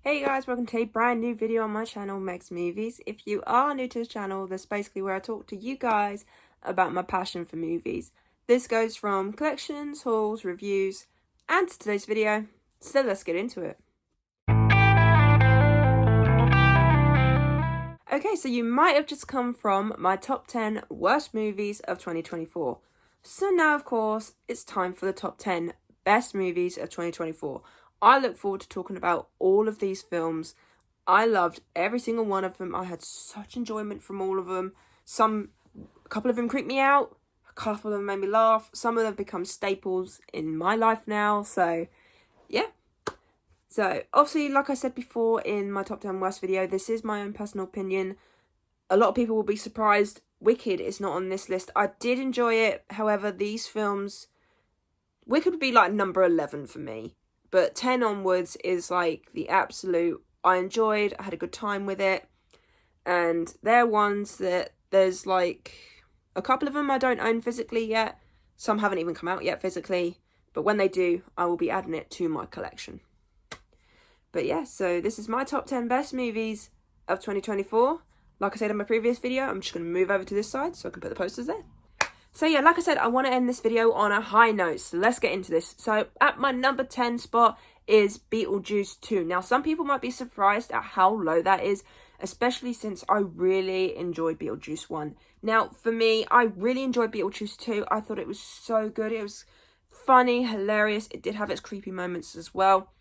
Hey guys, welcome to a brand new video on my channel, Meg's Movies. If you are new to the channel, that's basically where I talk to you guys about my passion for movies. This goes from collections, hauls, reviews, and to today's video. So let's get into it. Okay, so you might have just come from my top 10 worst movies of 2024. So now, of course, it's time for the top 10 best movies of 2024. I look forward to talking about all of these films. I loved every single one of them. I had such enjoyment from all of them. A couple of them creeped me out. A couple of them made me laugh. Some of them have become staples in my life now. So, yeah. So, obviously, like I said before in my top 10 worst video, this is my own personal opinion. A lot of people will be surprised Wicked is not on this list. I did enjoy it. However, these films, Wicked would be like number 11 for me. But 10 onwards is like the absolute, I enjoyed, I had a good time with it. And they're ones that there's like a couple of them I don't own physically yet. Some haven't even come out yet physically. But when they do, I will be adding it to my collection. But yeah, so this is my top 10 best movies of 2024. Like I said in my previous video, I'm just going to move over to this side so I can put the posters there. So yeah, like I said, I want to end this video on a high note, so let's get into this. So at my number 10 spot is Beetle Juice 2. Now, some people might be surprised at how low that is, especially since I really enjoyed Beetle Juice 1. Now, for me, I really enjoyed Beetle Juice 2. I thought it was so good. It was funny, hilarious. It did have its creepy moments as well.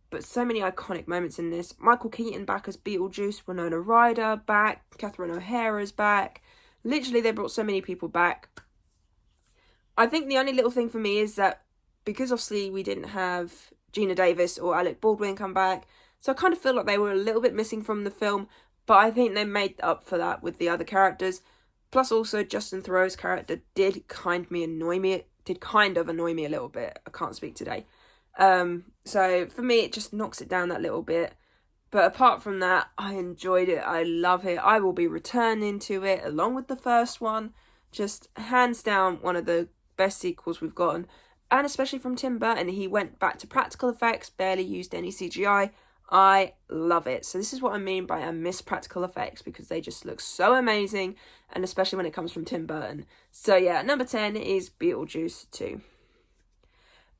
But so many iconic moments in this. Michael Keaton back as Beetlejuice, Winona Ryder back, Catherine O'Hara's back. Literally, they brought so many people back. I think the only little thing for me is that because obviously we didn't have Gina Davis or Alec Baldwin come back, so I kind of feel like they were a little bit missing from the film, but I think they made up for that with the other characters. Plus also Justin Theroux's character did kind of annoy me a little bit. I can't speak today. So for me it just knocks it down that little bit. But apart from that, I enjoyed it. I love it. I will be returning to it along with the first one. Just hands down one of the best sequels we've gotten, and especially from Tim Burton. He went back to practical effects, barely used any CGI. I love it. So this is what I mean by I miss practical effects, because they just look so amazing, and especially when it comes from Tim Burton. So yeah, number 10 is Beetlejuice 2.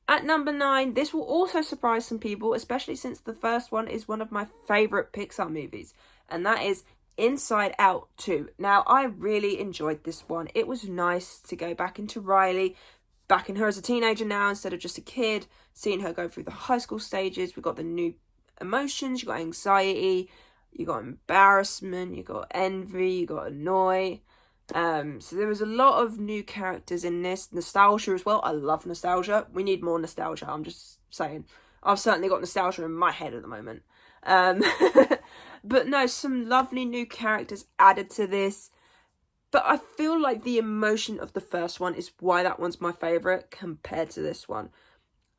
At number 9, this will also surprise some people, especially since the first one is one of my favourite Pixar movies, and that is Inside Out 2. Now, I really enjoyed this one. It was nice to go back into Riley, back in her as a teenager now instead of just a kid, seeing her go through the high school stages. We got the new emotions, you got anxiety, you got embarrassment, you got envy, you got annoy. So there was a lot of new characters in this, nostalgia as well. I love nostalgia. We need more nostalgia, I'm just saying. I've certainly got nostalgia in my head at the moment. But no, some lovely new characters added to this. But I feel like the emotion of the first one is why that one's my favourite compared to this one.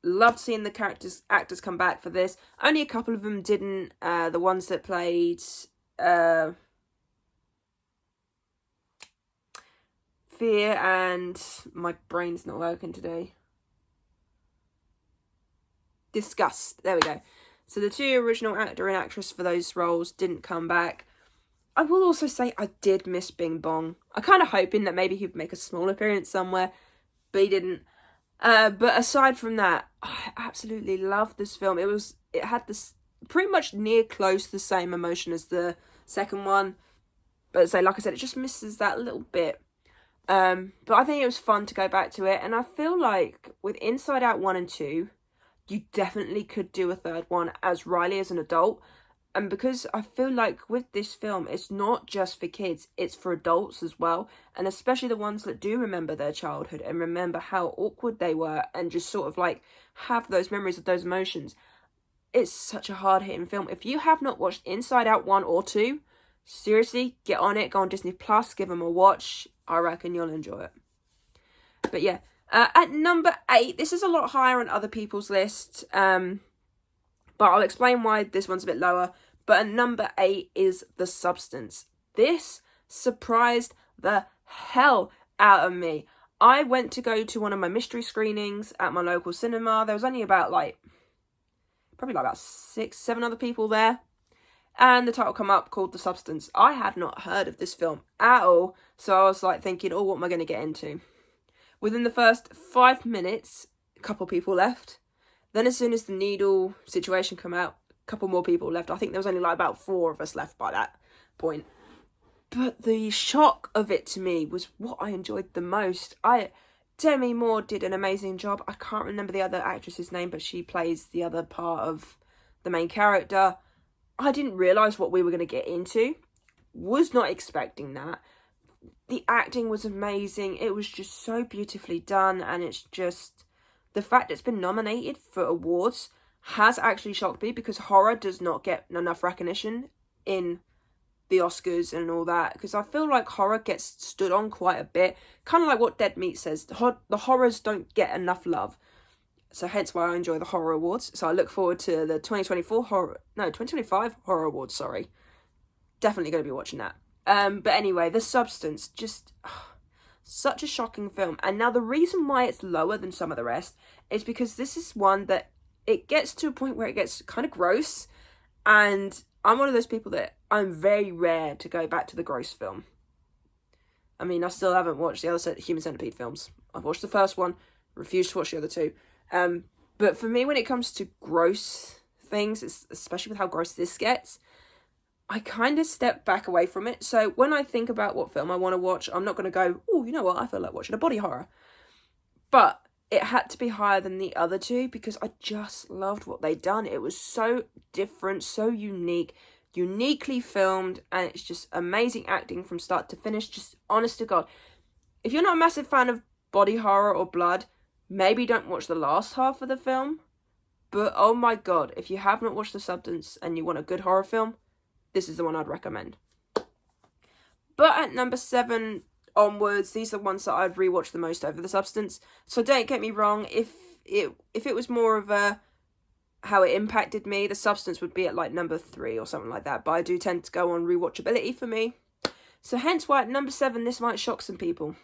Loved seeing the actors come back for this. Only a couple of them didn't. The ones that played Fear and... my brain's not working today. Disgust. There we go. So the two original actor and actress for those roles didn't come back. I will also say I did miss Bing Bong. I kind of hoping that maybe he'd make a small appearance somewhere, but he didn't. But aside from that, I absolutely loved this film. It had this pretty much near close the same emotion as the second one, but so like I said, it just misses that little bit. But I think it was fun to go back to it, and I feel like with Inside Out 1 and 2, you definitely could do a third one as Riley as an adult. And because I feel like with this film, it's not just for kids, it's for adults as well. And especially the ones that do remember their childhood and remember how awkward they were and just sort of like have those memories of those emotions. It's such a hard-hitting film. If you have not watched Inside Out 1 or 2, seriously, get on it. Go on Disney Plus, give them a watch. I reckon you'll enjoy it. But yeah. At number 8, this is a lot higher on other people's lists, but I'll explain why this one's a bit lower. But at number 8 is The Substance. This surprised the hell out of me. I went to go to one of my mystery screenings at my local cinema. There was only about like probably like about 6-7 other people there. And the title come up called The Substance. I had not heard of this film at all. So I was like thinking, oh, what am I going to get into? Within the first 5 minutes, a couple people left. Then as soon as the needle situation come out, a couple more people left. I think there was only like about 4 of us left by that point. But the shock of it to me was what I enjoyed the most. Demi Moore did an amazing job. I can't remember the other actress's name, but she plays the other part of the main character. I didn't realise what we were going to get into. Was not expecting that. The acting was amazing. It was just so beautifully done. And it's just... the fact it's been nominated for awards has actually shocked me, because horror does not get enough recognition in the Oscars and all that, because I feel like horror gets stood on quite a bit, kind of like what Dead Meat says, the horrors don't get enough love, so hence why I enjoy the horror awards. So I look forward to the 2025 horror awards, sorry. Definitely going to be watching that. But anyway, The Substance, just such a shocking film. And now the reason why it's lower than some of the rest is because this is one that it gets to a point where it gets kind of gross, and I'm one of those people that I'm very rare to go back to the gross film. I mean, I still haven't watched the other Human Centipede films. I've watched the first one, refused to watch the other 2. But for me, when it comes to gross things, especially with how gross this gets, I kind of step back away from it. So when I think about what film I want to watch, I'm not going to go, oh, you know what, I feel like watching a body horror. But it had to be higher than the other 2 because I just loved what they'd done. It was so different, so unique, uniquely filmed, and it's just amazing acting from start to finish. Just honest to God, if you're not a massive fan of body horror or blood, maybe don't watch the last half of the film. But oh my God, if you have not watched The Substance and you want a good horror film, this is the one I'd recommend. But at number 7 onwards, these are the ones that I've rewatched the most over The Substance. So don't get me wrong, if it was more of a how it impacted me, The Substance would be at like number 3 or something like that. But I do tend to go on rewatchability for me. So hence why at number 7, this might shock some people.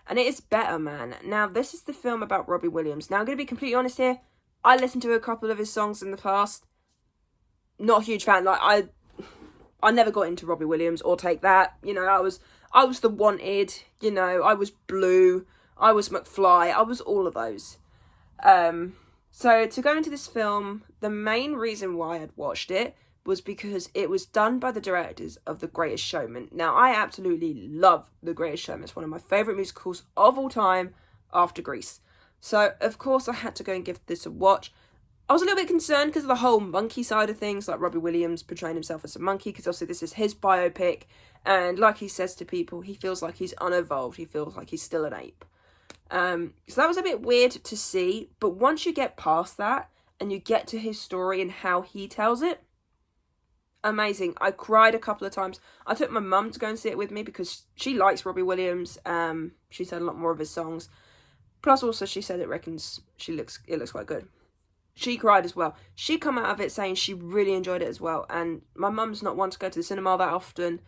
And it is Better Man. Now, this is the film about Robbie Williams. Now, I'm going to be completely honest here. I listened to a couple of his songs in the past. Not a huge fan. Like, I never got into Robbie Williams or Take That. You know, I was The Wanted. You know, I was Blue. I was McFly. I was all of those. So to go into this film, the main reason why I'd watched it was because it was done by the directors of The Greatest Showman. Now, I absolutely love The Greatest Showman. It's one of my favourite musicals of all time after Grease. So, of course, I had to go and give this a watch. I was a little bit concerned because of the whole monkey side of things, like Robbie Williams portraying himself as a monkey, because obviously this is his biopic, and like he says to people, he feels like he's unevolved, he feels like he's still an ape. So that was a bit weird to see, but once you get past that, and you get to his story and how he tells it, amazing. I cried a couple of times. I took my mum to go and see it with me because she likes Robbie Williams. She's heard a lot more of his songs. Plus also she said it looks quite good. She cried as well. She come out of it saying she really enjoyed it as well. And my mum's not one to go to the cinema that often.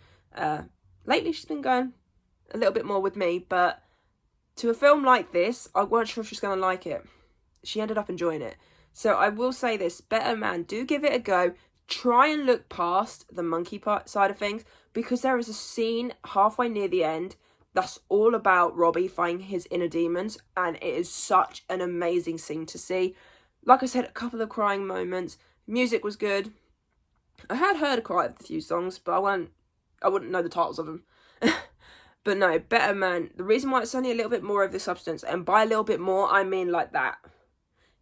Lately she's been going a little bit more with me, but to a film like this, I weren't sure if she's going to like it. She ended up enjoying it. So I will say this, Better Man, do give it a go. Try and look past the monkey part side of things, because there is a scene halfway near the end that's all about Robbie fighting his inner demons, and it is such an amazing scene to see. Like I said, a couple of crying moments. Music was good. I had heard quite a few songs, but I wouldn't know the titles of them. But no, Better Man, the reason why it's only a little bit more of The Substance, and by a little bit more, I mean like that,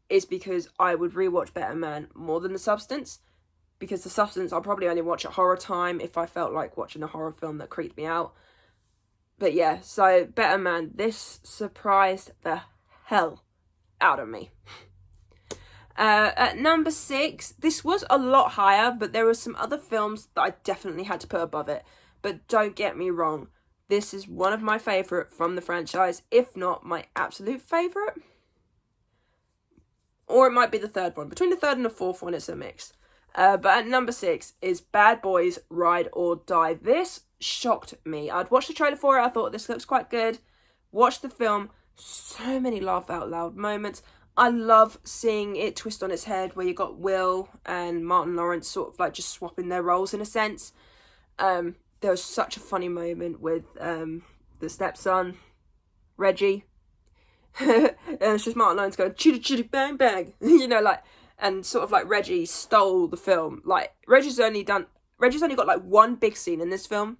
is because I would rewatch Better Man more than The Substance. Because The Substance, I'll probably only watch at horror time if I felt like watching a horror film that creeped me out. But yeah, so Better Man, this surprised the hell out of me. At number 6, this was a lot higher, but there were some other films that I definitely had to put above it. But don't get me wrong, this is one of my favourite from the franchise, if not my absolute favourite. Or it might be the third one. Between the third and the fourth one, it's a mix. But at number 6 is Bad Boys Ride or Die. This shocked me. I'd watched the trailer for it. I thought this looks quite good. Watched the film. So many laugh out loud moments. I love seeing it twist on its head where you got Will and Martin Lawrence sort of like just swapping their roles in a sense. There was such a funny moment with the stepson, Reggie. And it's just Martin Lawrence going, chitty chitty bang bang. You know, like, and sort of like Reggie stole the film. Like, Reggie's only got like one big scene in this film.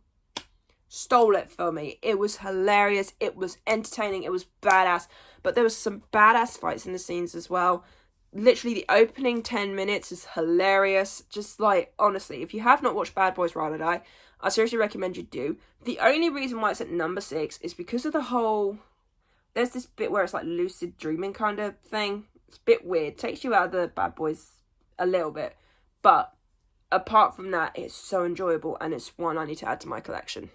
Stole it for me. It was hilarious. It was entertaining. It was badass. But there was some badass fights in the scenes as well. Literally, the opening 10 minutes is hilarious. Just like, honestly, if you have not watched Bad Boys Ride or Die, I seriously recommend you do. The only reason why it's at number 6 is because of the whole... There's this bit where it's like lucid dreaming kind of thing. It's a bit weird. Takes you out of the Bad Boys a little bit. But apart from that, it's so enjoyable and it's one I need to add to my collection.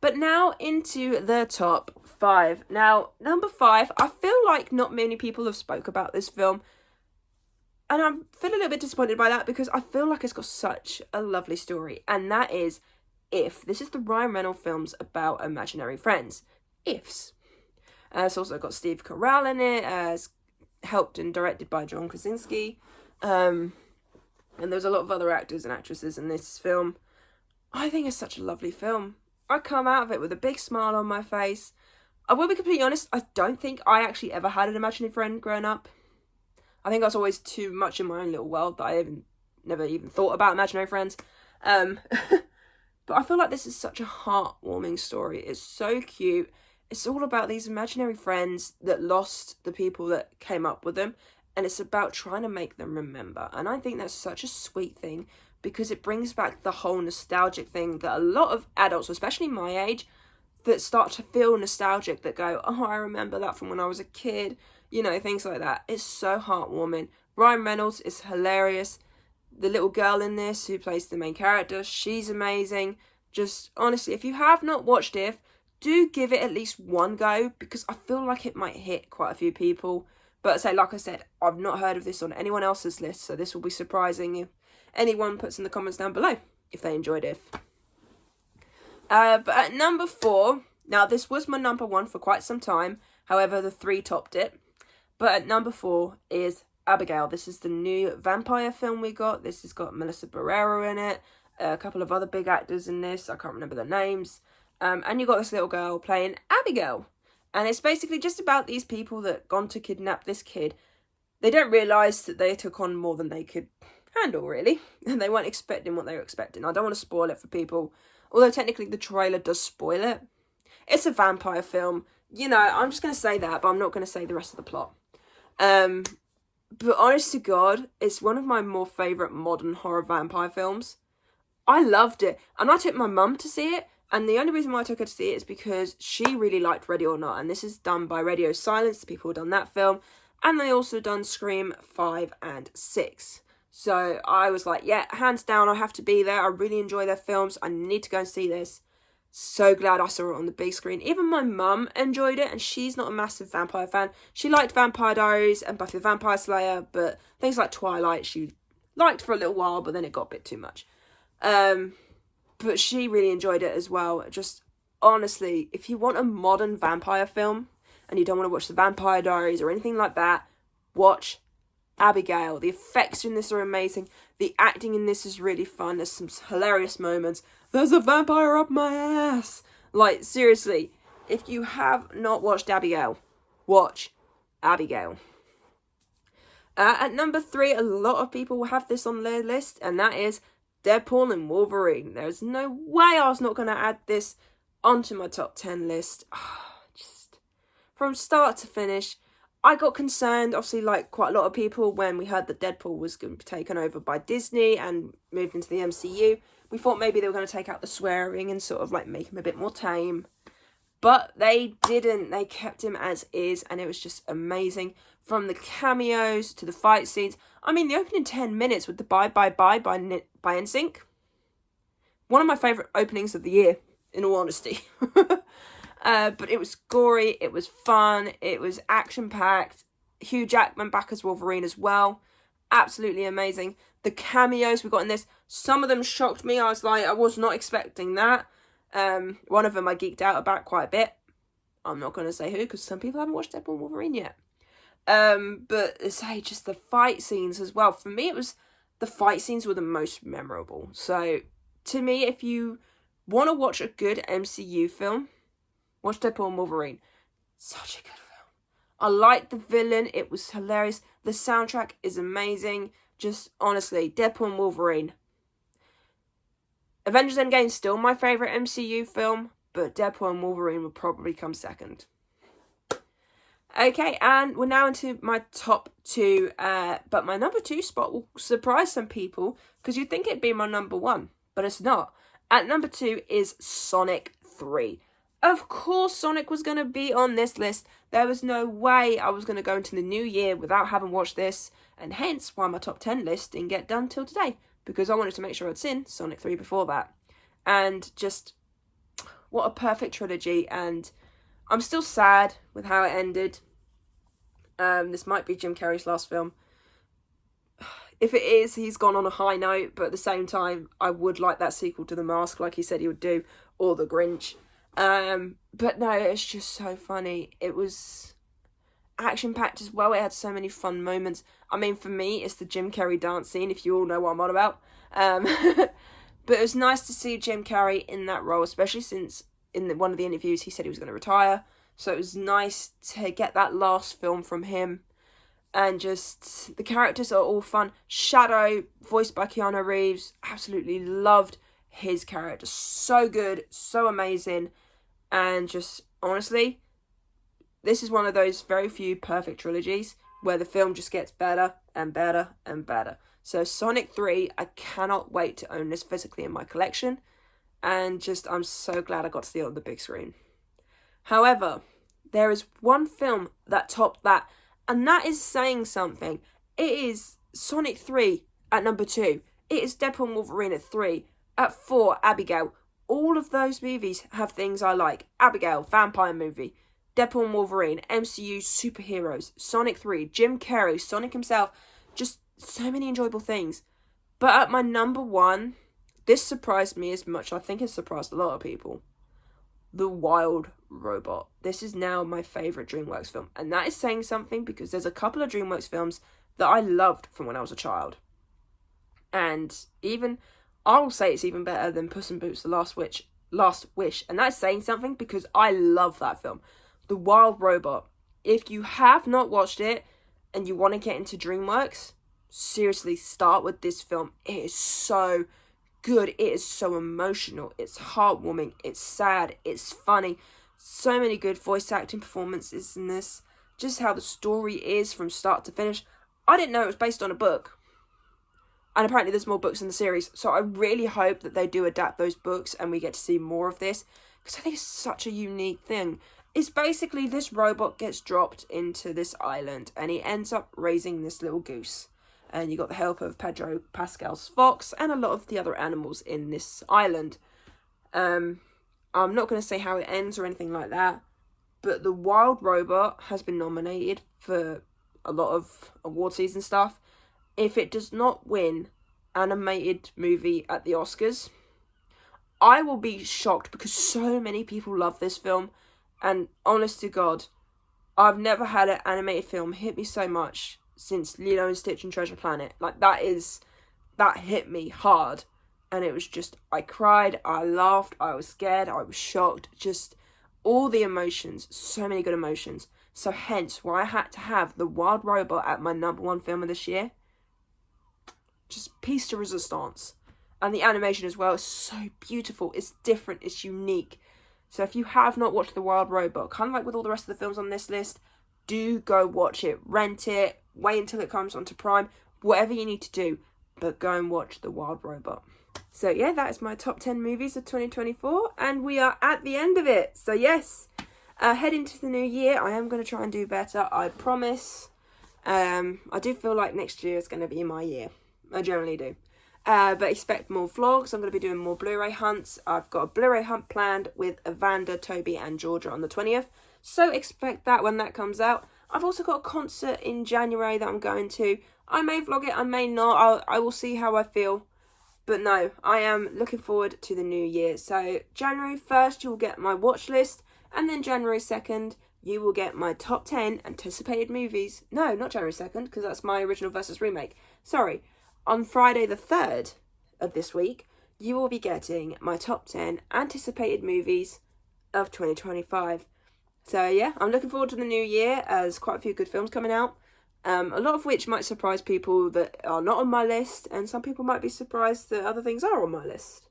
But now into the top 5. Now, number 5, I feel like not many people have spoke about this film. And I'm feeling a little bit disappointed by that because I feel like it's got such a lovely story. And that is If. This is the Ryan Reynolds films about imaginary friends. Ifs. It's also got Steve Carell in it, as helped and directed by John Krasinski. And there's a lot of other actors and actresses in this film. I think it's such a lovely film. I come out of it with a big smile on my face. I will be completely honest, I don't think I actually ever had an imaginary friend growing up. I think I was always too much in my own little world that I never even thought about imaginary friends. But I feel like this is such a heartwarming story. It's so cute. It's all about these imaginary friends that lost the people that came up with them. And it's about trying to make them remember. And I think that's such a sweet thing because it brings back the whole nostalgic thing that a lot of adults, especially my age, that start to feel nostalgic, that go, oh, I remember that from when I was a kid. You know, things like that. It's so heartwarming. Ryan Reynolds is hilarious. The little girl in this who plays the main character, she's amazing. Just, honestly, if you have not watched If, do give it at least one go because I feel like it might hit quite a few people. But like I said, I've not heard of this on anyone else's list, so this will be surprising if anyone puts in the comments down below if they enjoyed If. But at number 4, now this was my number 1 for quite some time, however the 3 topped it. But at number 4 is Abigail. This is the new vampire film we got. This has got Melissa Barrera in it, a couple of other big actors in this, I can't remember their names. And you got this little girl playing Abigail. And it's basically just about these people that gone to kidnap this kid. They don't realise that they took on more than they could handle, really. And they weren't expecting what they were expecting. I don't want to spoil it for people. Although technically the trailer does spoil it. It's a vampire film. You know, I'm just going to say that, but I'm not going to say the rest of the plot. But honest to God, it's one of my more favourite modern horror vampire films. I loved it. And I took my mum to see it. And the only reason why I took her to see it is because she really liked Ready or Not. And this is done by Radio Silence, the people who done that film. And they also done Scream 5 and 6. So I was like, yeah, hands down, I have to be there. I really enjoy their films. I need to go and see this. So glad I saw it on the big screen. Even my mum enjoyed it, and she's not a massive vampire fan. She liked Vampire Diaries and Buffy the Vampire Slayer, but things like Twilight she liked for a little while, but then it got a bit too much. But she really enjoyed it as well. Just, honestly, if you want a modern vampire film, and you don't want to watch the Vampire Diaries or anything like that, watch Abigail. The effects in this are amazing. The acting in this is really fun. There's some hilarious moments. There's a vampire up my ass. Like, seriously, if you have not watched Abigail, watch Abigail. At number 3, a lot of people will have this on their list, and that is Deadpool and Wolverine. There's no way I was not going to add this onto my top 10 list. Just from start to finish, I got concerned, obviously, like quite a lot of people, when we heard that Deadpool was going to be taken over by Disney and moved into the MCU. We thought maybe they were going to take out the swearing and sort of like make him a bit more tame. But they didn't. They kept him as is, and it was just amazing. From the cameos to the fight scenes. I mean, the opening 10 minutes with the Bye Bye Bye by NSYNC. One of my favourite openings of the year, in all honesty. But it was gory, it was fun, it was action-packed. Hugh Jackman back as Wolverine as well. Absolutely amazing. The cameos we got in this, some of them shocked me. I was like, I was not expecting that. One of them I geeked out about quite a bit. I'm not going to say who, because some people haven't watched Deadpool and Wolverine yet. But say just the fight scenes as well. For me, the fight scenes were the most memorable. So to me, if you want to watch a good MCU film, watch Deadpool and Wolverine. Such a good film. I liked the villain. It was hilarious. The soundtrack is amazing. Just honestly, Deadpool and Wolverine. Avengers Endgame is still my favourite MCU film, but Deadpool and Wolverine will probably come second. Okay, and we're now into my top 2, but my number 2 spot will surprise some people, because you'd think it'd be my number 1, but it's not. At number 2 is Sonic 3. Of course Sonic was going to be on this list. There was no way I was going to go into the new year without having watched this, and hence why my top 10 list didn't get done till today, because I wanted to make sure I'd seen Sonic 3 before that. And just, what a perfect trilogy, and I'm still sad with how it ended. This might be Jim Carrey's last film. If it is, he's gone on a high note, but at the same time, I would like that sequel to The Mask, like he said he would do, or The Grinch. But no, it's just so funny. It was action-packed as well. It had so many fun moments. I mean, for me, it's the Jim Carrey dance scene, if you all know what I'm on about. But it was nice to see Jim Carrey in that role, especially since in one of the interviews he said he was going to retire. So it was nice to get that last film from him. And just, the characters are all fun. Shadow, voiced by Keanu Reeves, absolutely loved his character. So good, so amazing. And just, honestly, this is one of those very few perfect trilogies where the film just gets better and better and better. So Sonic 3, I cannot wait to own this physically in my collection. And just, I'm so glad I got to see it on the big screen. However, there is one film that topped that, and that is saying something. It is Sonic 3 at number 2. It is Deadpool and Wolverine at 3. At 4, Abigail. All of those movies have things I like. Abigail, vampire movie. Deadpool and Wolverine, MCU superheroes. Sonic 3, Jim Carrey, Sonic himself. Just so many enjoyable things. But at my number 1, this surprised me as much. I think it surprised a lot of people. The Wild Robot. This is now my favourite DreamWorks film. And that is saying something, because there's a couple of DreamWorks films that I loved from when I was a child. And even, I will say it's even better than Puss in Boots: The Last Wish. And that's saying something, because I love that film. The Wild Robot. If you have not watched it and you want to get into DreamWorks, seriously, start with this film. It is so good. It is so emotional. It's heartwarming. It's sad. It's funny. So many good voice acting performances in this. Just how the story is from start to finish. I didn't know it was based on a book. And apparently there's more books in the series. So I really hope that they do adapt those books and we get to see more of this. Because I think it's such a unique thing. It's basically this robot gets dropped into this island and he ends up raising this little goose. And you got the help of Pedro Pascal's fox and a lot of the other animals in this island. I'm not going to say how it ends or anything like that, but The Wild Robot has been nominated for a lot of award season stuff. If it does not win animated movie at the Oscars, I will be shocked, because so many people love this film. And honest to God, I've never had an animated film hit me so much since Lilo and Stitch and Treasure Planet. Like, that hit me hard. And it was just, I cried, I laughed, I was scared, I was shocked. Just all the emotions, so many good emotions. So hence why I had to have The Wild Robot at my number 1 film of this year. Just piece de resistance. And the animation as well is so beautiful. It's different, it's unique. So if you have not watched The Wild Robot, kind of like with all the rest of the films on this list, do go watch it, rent it, wait until it comes onto Prime, whatever you need to do, but go and watch The Wild Robot. So yeah, that is my top 10 movies of 2024, and we are at the end of it. So yes, heading to the new year, I am going to try and do better, I promise. I do feel like next year is going to be my year. I generally do. But expect more vlogs. I'm going to be doing more Blu-ray hunts. I've got a Blu-ray hunt planned with Evander, Toby and Georgia on the 20th. So expect that when that comes out. I've also got a concert in January that I'm going to. I may vlog it, I may not. I will see how I feel. But no, I am looking forward to the new year. So January 1st, you'll get my watch list. And then January 2nd, you will get my top 10 anticipated movies. No, not January 2nd, because that's my original versus remake. Sorry. On Friday the 3rd of this week, you will be getting my top 10 anticipated movies of 2025. So yeah, I'm looking forward to the new year as quite a few good films coming out. A lot of which might surprise people that are not on my list, and some people might be surprised that other things are on my list.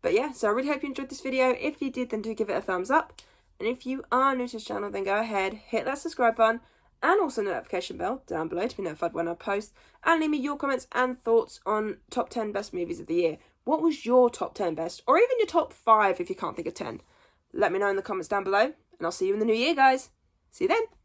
But yeah, so I really hope you enjoyed this video. If you did, then do give it a thumbs up. And if you are new to this channel, then go ahead, hit that subscribe button, and also notification bell down below to be notified when I post. And leave me your comments and thoughts on top 10 best movies of the year. What was your top 10 best? Or even your top 5 if you can't think of 10. Let me know in the comments down below. And I'll see you in the new year, guys. See you then.